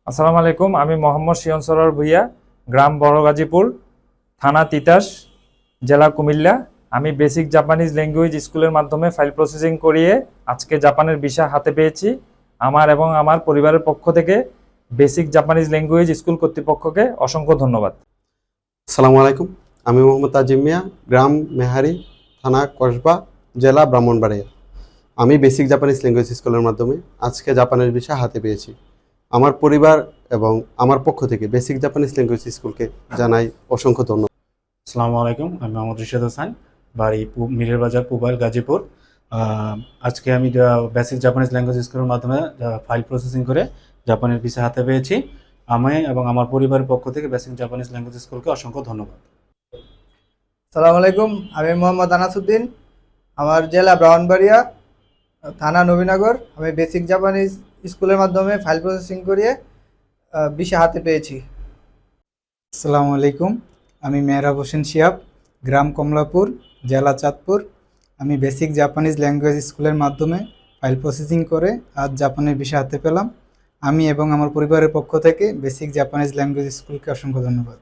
আসসালামু আলাইকুম। আমি মোহাম্মদ শিয়ন সরোয়ার ভুইয়া, গ্রাম বড় গাজীপুর, থানা তিতাস, জেলা কুমিল্লা। আমি বেসিক জাপানিজ ল্যাঙ্গুয়েজ স্কুলের মাধ্যমে ফাইল প্রসেসিং করিয়ে আজকে জাপানের ভিসা হাতে পেয়েছি। আমার এবং আমার পরিবারের পক্ষ থেকে বেসিক জাপানিজ ল্যাঙ্গুয়েজ স্কুল কর্তৃপক্ষকে অসংখ্য ধন্যবাদ। আসসালামু আলাইকুম। আমি মোহাম্মদ তাজিম মিয়া, গ্রাম মেহারি, থানা কসবা, জেলা ব্রাহ্মণবাড়িয়া। আমি বেসিক জাপানিজ ল্যাঙ্গুয়েজ স্কুলের মাধ্যমে আজকে জাপানের ভিসা হাতে পেয়েছি। আমার পরিবার এবং আমার পক্ষ থেকে বেসিক জাপানিজ ল্যাঙ্গুয়েজ স্কুলকে জানাই অসংখ্য ধন্যবাদ। আসসালামু আলাইকুম। আমি মোহাম্মদ রিশাদ হাসান, বাড়ি মিরের বাজার, পুবাইল, গাজীপুর। আজকে আমি বেসিক জাপানিজ ল্যাঙ্গুয়েজ স্কুলের মাধ্যমে ফাইল প্রসেসিং করে জাপানের ভিসা হাতে পেয়েছি। আমি এবং আমার পরিবারের পক্ষ থেকে বেসিক জাপানিজ ল্যাঙ্গুয়েজ স্কুলকে অসংখ্য ধন্যবাদ। আসসালামু আলাইকুম। আমি মোহাম্মদ আনাসউদ্দিন, আমার জেলা ব্রাহ্মণবাড়িয়া, থানা নবীনগর। আমি বেসিক জাপানিজ স্কুলের মাধ্যমে ফাইল প্রসেসিং করিয়ে ভিসা হাতে পেয়েছি। আসসালামু আলাইকুম। আমি মেহরাব হোসেন শিহাব, গ্রাম কমলাপুর, জেলা চাঁদপুর। আমি বেসিক জাপানিজ ল্যাঙ্গুয়েজ স্কুলের মাধ্যমে ফাইল প্রসেসিং করে আজ জাপানের ভিসা হাতে পেলাম। আমি এবং আমার পরিবারের পক্ষ থেকে বেসিক জাপানিজ ল্যাঙ্গুয়েজ স্কুলকে অসংখ্য ধন্যবাদ।